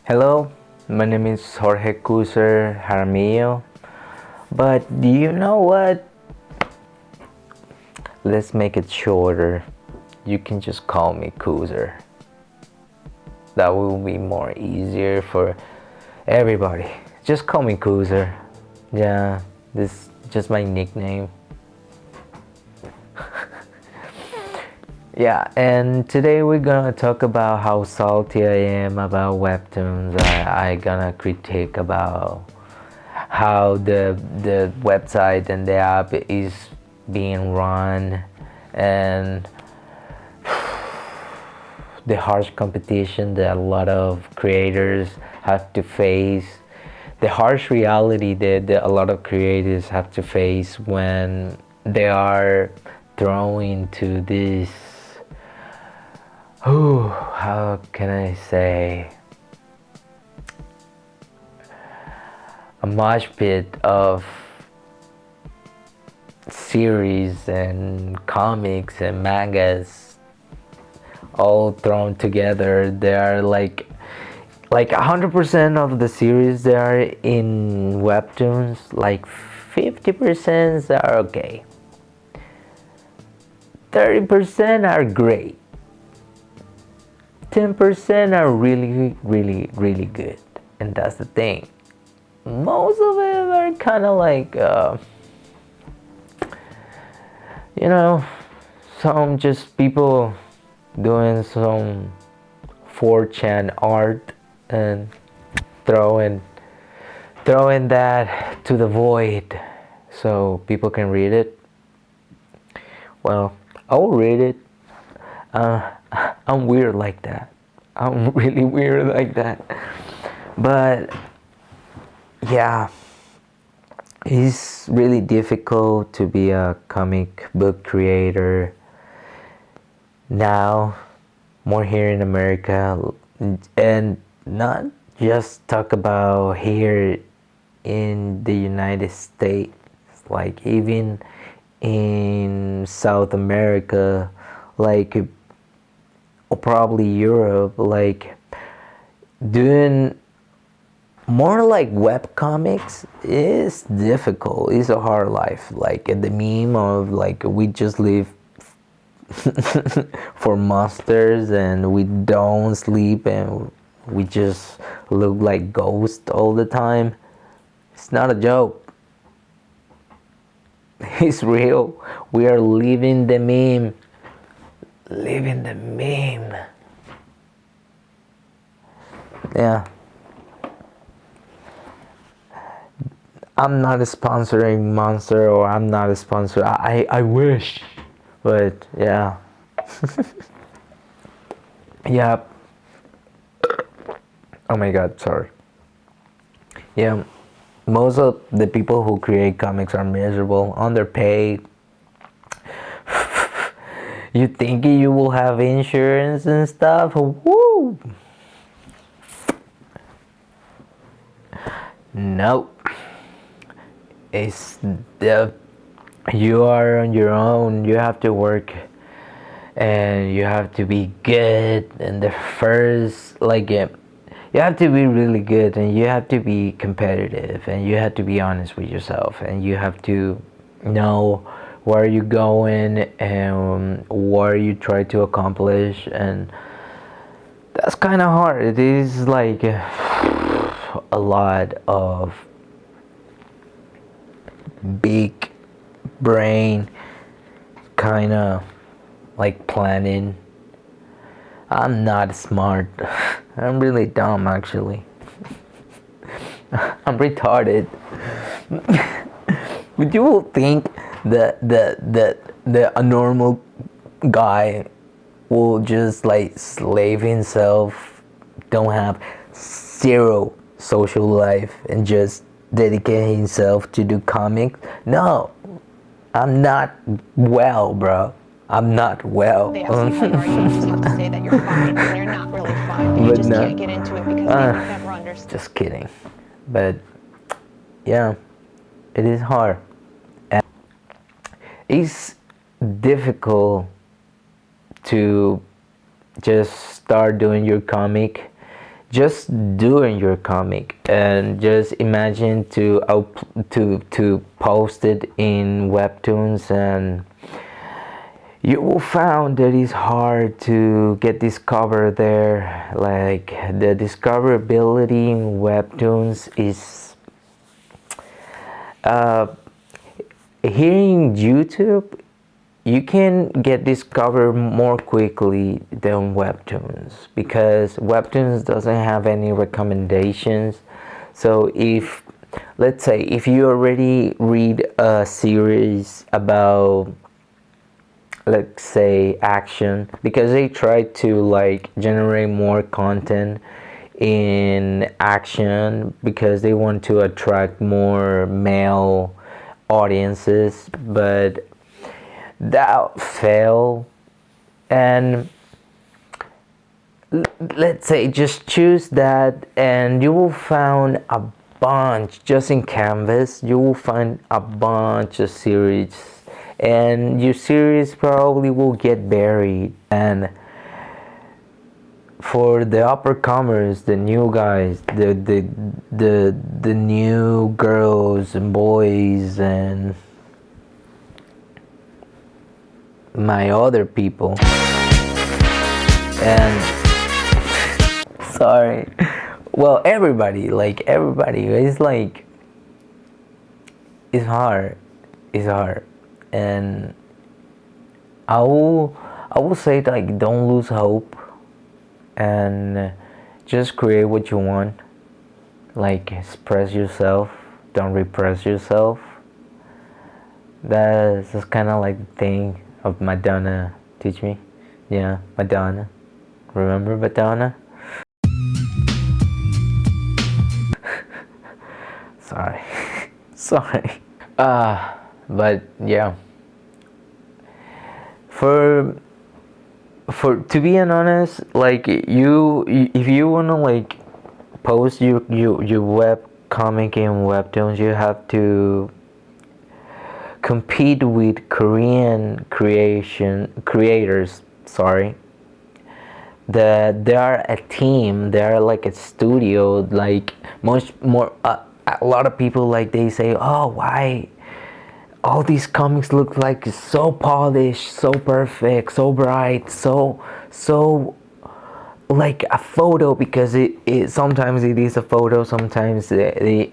Hello, my name is Jorge Kuzer Jaramillo, but do you know what? Let's make it shorter. You can just call me Kuzer. That will be more easier for everybody. Just call me Kuzer. Yeah, this is just my nickname. Yeah, and today we're gonna talk about how salty I am about webtoons. I gonna critique about how the website and the app is being run, and the harsh competition that a lot of creators have to face, the harsh reality that a lot of creators have to face when they are thrown into this, how can I say, a mosh pit of series and comics and mangas all thrown together. They are like 100% of the series that are in webtoons, like 50% are okay, 30% are great, 10% are really good. And that's the thing, most of them are kind of like you know, some just people doing some 4chan art and throwing that to the void so people can read it. Well, I'll read it. I'm weird like that. I'm really weird like that. But yeah, it's really difficult to be a comic book creator now, more here in America, and not just talk about here in the United States, like even in South America, like, or probably Europe, like doing more like web comics is difficult. It's a hard life. Like the meme of like we just live for monsters and we don't sleep and we just look like ghosts all the time. It's not a joke. It's real. We are living the meme. Living the meme. Yeah. I'm not sponsoring Monster, or I'm not a sponsor. I wish. But yeah. Yeah. Oh my god, sorry. Yeah. Most of the people who create comics are miserable, underpaid. You think you will have insurance and stuff? Woo! Nope. It's the you are on your own. You have to work and you have to be good. And the first, like, you have to be really good, and you have to be competitive, and you have to be honest with yourself, and you have to know where you're going and what you try to accomplish. And that's kind of hard. It is like a lot of big brain kind of like planning. I'm not smart. I'm really dumb, actually. I'm retarded. But you will think that a normal guy will just like slave himself, don't have zero social life, and just dedicate himself to do comics. No, I'm not well, bro. I'm not well. They ask you how are you, you just have to say that you're fine when you're not really fine. But you just can't get into it because they would never understand. Just kidding. But yeah, it is hard. And it's difficult to just start doing your comic just doing your comic, and just imagine to post it in webtoons, and you will find that it's hard to get discovered there. Like, the discoverability in webtoons is here in YouTube. You can get discovered more quickly than webtoons, because webtoons doesn't have any recommendations. So if, let's say, if you already read a series about, let's say, action, because they try to like generate more content in action because they want to attract more male audiences, but that failed. And let's say just choose that, and you will find a bunch just in Canvas. You will find a bunch of series, and your series probably will get buried. And for the uppercomers, the new guys, the new girls and boys, and my other people, and sorry, well, everybody, it's like, it's hard, and I will say, like, don't lose hope, and just create what you want. Like, express yourself, don't repress yourself. That's kind of like the thing of Madonna teach me. Yeah, Madonna. Remember Madonna? Sorry. Sorry. But yeah. For to be honest, like, if you wanna like post your web comic in webtoons, you have to compete with Korean creators. Sorry, that they are a team. They are like a studio. Like, much more. A lot of people, like, they say, "Oh, why all these comics look like so polished, so perfect, so bright, so like a photo," because it sometimes it is a photo, sometimes they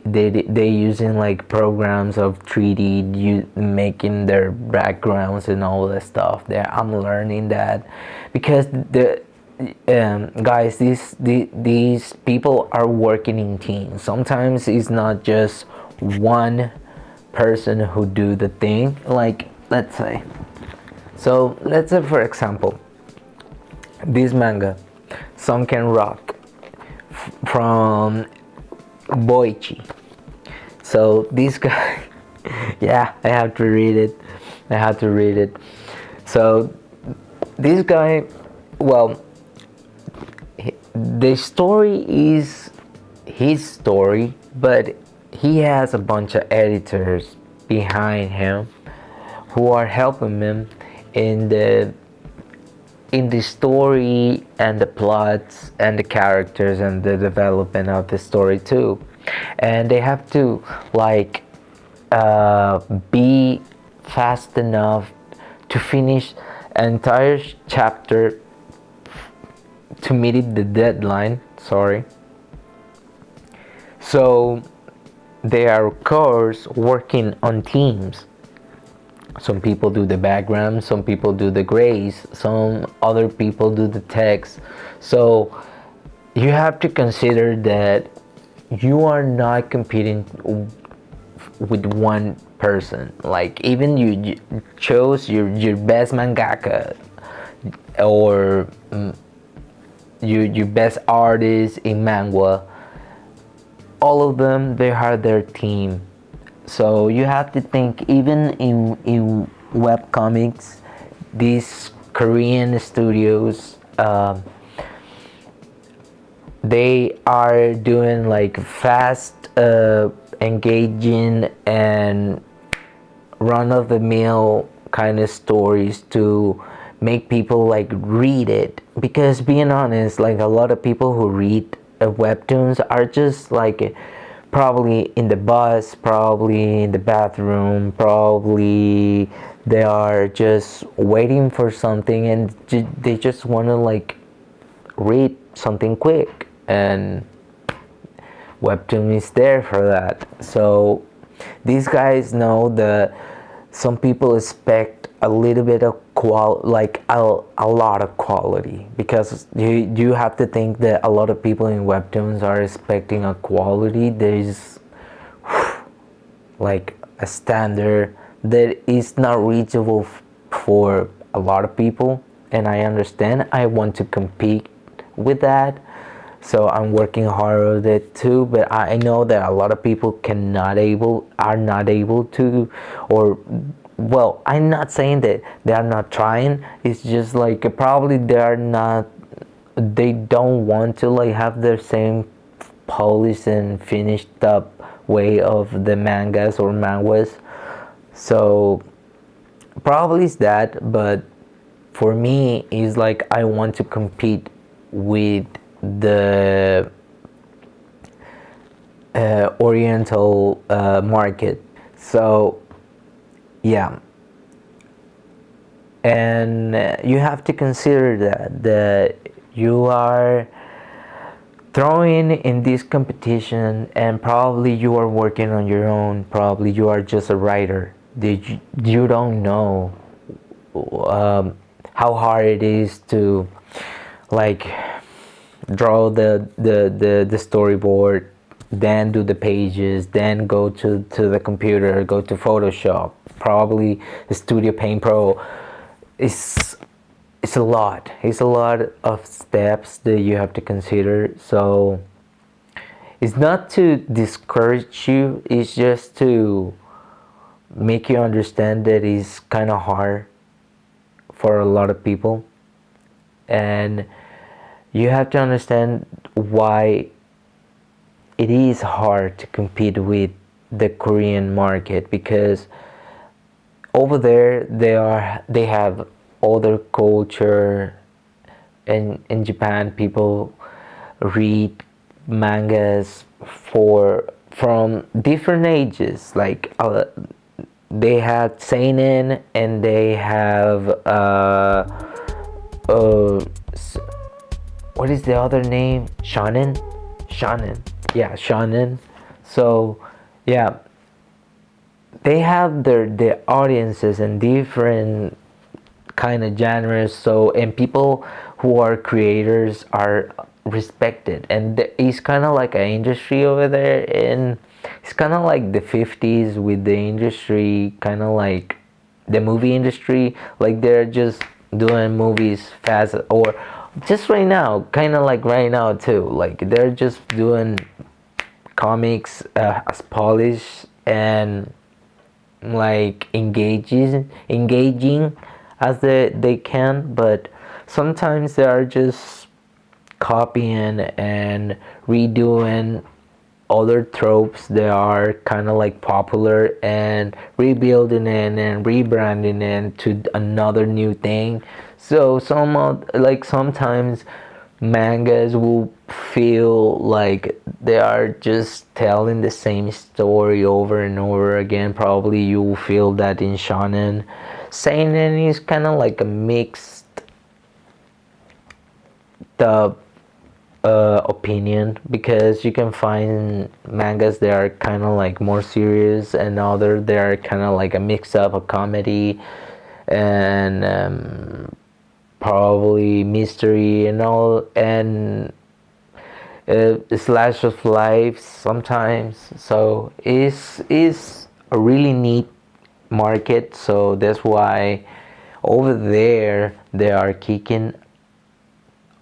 using like programs of 3D, making their backgrounds and all that stuff. There, I'm learning that, because guys, these people are working in teams. Sometimes it's not just one person who do the thing. Like, let's say for example, this manga, Sunken Rock, from Boichi. So this guy, yeah, I have to read it. So this guy, well, the story is his story, but he has a bunch of editors behind him who are helping him in the story and the plots and the characters and the development of the story too. And they have to like be fast enough to finish an entire chapter to meet the deadline. Sorry. So they are, of course, working on teams. Some people do the background, some people do the grays, some other people do the text. So you have to consider that you are not competing with one person. Like, even you chose your best mangaka, or your best artist in manga, all of them, they have their team. So you have to think, even in web comics, these Korean studios, they are doing like fast, engaging, and run-of-the-mill kind of stories to make people like read it. Because, being honest, like, a lot of people who read webtoons are just like probably in the bus, probably in the bathroom, probably they are just waiting for something and they just want to like read something quick, and webtoon is there for that. So these guys know that some people expect a little bit of like a lot of quality, because you have to think that a lot of people in webtoons are expecting a quality that is like a standard that is not reachable for a lot of people. And I understand, I want to compete with that, so I'm working hard on it too. But I know that a lot of people are not able to, or well, I'm not saying that they are not trying. It's just like probably they don't want to like have the same polished and finished up way of the mangas or manhwas. So probably it's that. But for me, it's like I want to compete with the oriental market. So yeah, and you have to consider that you are throwing in this competition, and probably you are working on your own. Probably you are just a writer. You don't know how hard it is to like draw the storyboard, then do the pages, then go to the computer, go to Photoshop, probably the Studio Paint Pro. It's a lot. It's a lot of steps that you have to consider. So it's not to discourage you, it's just to make you understand that it's kind of hard for a lot of people. And you have to understand why it is hard to compete with the Korean market, because over there they have other culture, and in Japan people read mangas from different ages, like they have seinen, and they have uh, what is the other name? Shonen. Yeah, shonen. So yeah, they have their audiences and different kind of genres. So, and people who are creators are respected, and it's kind of like an industry over there. And it's kind of like the 50s with the industry, kind of like the movie industry. Like they're just doing movies fast, or just right now, kind of like right now too, like they're just doing comics as polished and like engaging as they can. But sometimes they are just copying and redoing other tropes that are kind of like popular, and rebuilding it and rebranding it to another new thing. So like sometimes mangas will feel like they are just telling the same story over and over again. Probably you will feel that in shonen. Seinen is kind of like a mixed the opinion, because you can find mangas that are kind of like more serious, and other they are kind of like a mix up of comedy and probably mystery and all, and slash of life sometimes. So it's a really neat market. So that's why over there they are kicking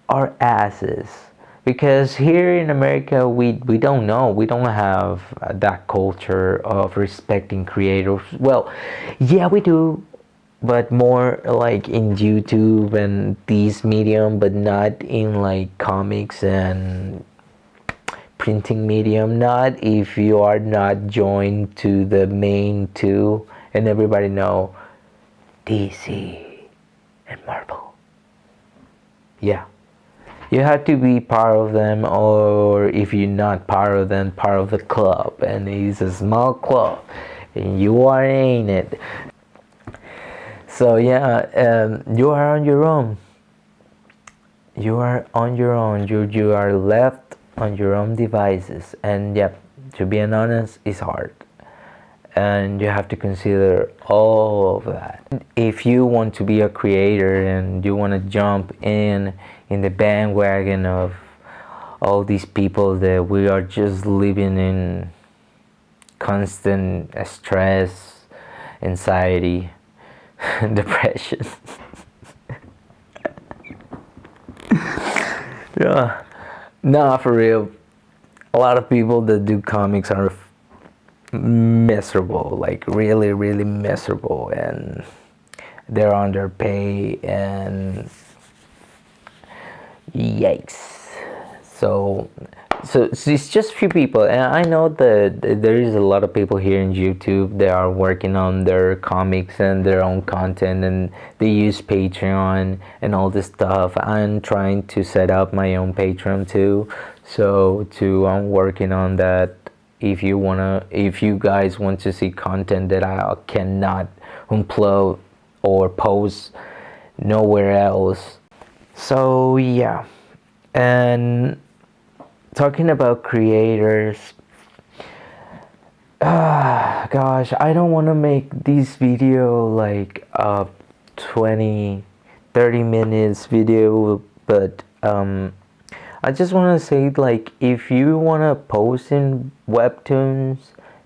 our asses, because here in America we don't know, we don't have that culture of respecting creators. Well, yeah, we do, but more like in YouTube and these medium, but not in like comics and printing medium. Not if you are not joined to the main two, and everybody know DC and Marvel. Yeah. You have to be part of them, or if you're not part of them, part of the club, and it's a small club and you are in it. So yeah, you are on your own. You are on your own. You are left on your own devices, and yep, to be honest, it's hard, and you have to consider all of that. If you want to be a creator and you want to jump in the bandwagon of all these people that we are just living in constant stress, anxiety, depression. Yeah, nah, for real. A lot of people that do comics are miserable, like really, really miserable, and they're underpaid, and yikes. So, so it's just few people, and I know that there is a lot of people here in YouTube that are working on their comics and their own content, and they use Patreon and all this stuff. I'm trying to set up my own Patreon too, so I'm working on that. If you guys want to see content that I cannot upload or post nowhere else. So yeah, and talking about creators, gosh, I don't want to make this video like a 20-30 minutes video, but I just want to say, like, if you want to post in Webtoons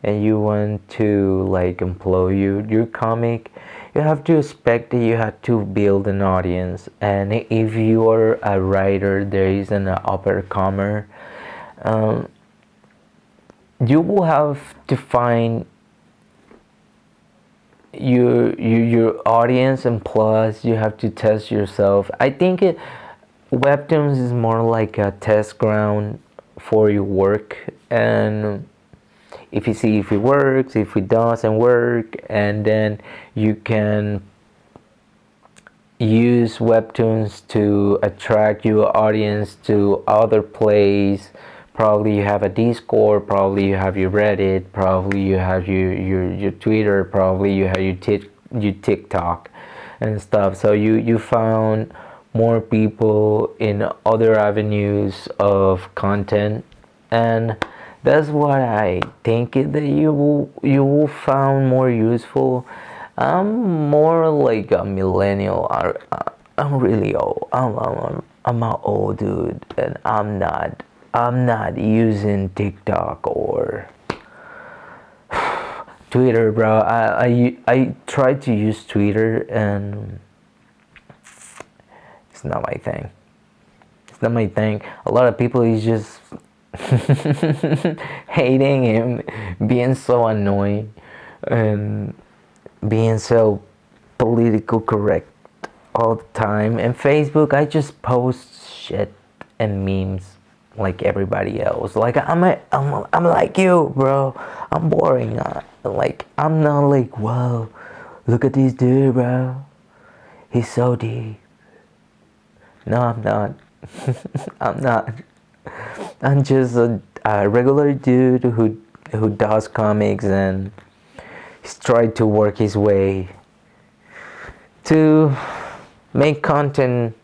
and you want to like employ your comic, you have to expect that you have to build an audience. And if you are a writer, there is an upper comer, you will have to find your audience, and plus you have to test yourself. I think Webtoons is more like a test ground for your work, and if you see if it works, if it doesn't work, and then you can use Webtoons to attract your audience to other places. Probably you have a Discord, probably you have your Reddit, probably you have your Twitter, probably you have your TikTok and stuff. So you found more people in other avenues of content, and that's what I think that you will find more useful. I'm more like a millennial. I'm really old. I'm an old dude, and I'm not using TikTok or Twitter, bro. I tried to use Twitter, and it's not my thing. It's not my thing. A lot of people is just hating him, being so annoying, and being so political correct all the time. And Facebook, I just post shit and memes like everybody else. Like I'm like you, bro. I'm boring. Like I'm not like, whoa, look at this dude, bro. He's so deep. No, I'm not. I'm not. I'm just a regular dude who does comics, and he's tried to work his way to make content,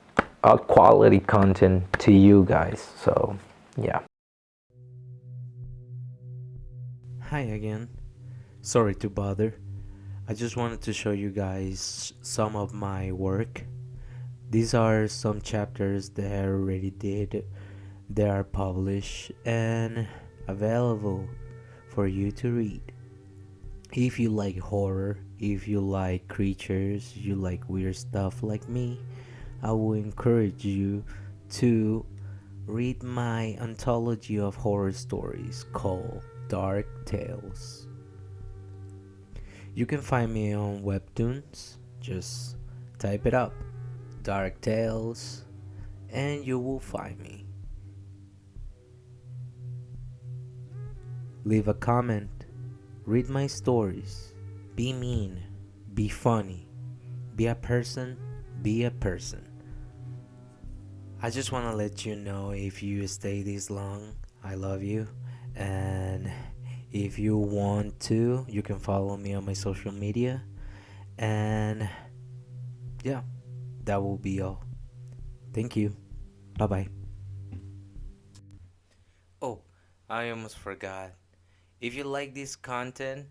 quality content to you guys. So yeah. Hi again. Sorry to bother. I just wanted to show you guys some of my work. These are some chapters that I already did. They are published and available for you to read. If you like horror, if you like creatures, you like weird stuff like me, I will encourage you to read my anthology of horror stories called Dark Tales. You can find me on Webtoons. Just type it up, Dark Tales, and you will find me. Leave a comment, read my stories, be mean, be funny, be a person, be a person. I just want to let you know, if you stay this long, I love you. And if you want to, you can follow me on my social media. And yeah, that will be all. Thank you. Bye bye. Oh, I almost forgot. If you like this content,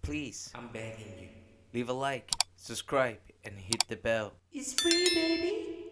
please, I'm begging you, leave a like, subscribe, and hit the bell. It's free, baby.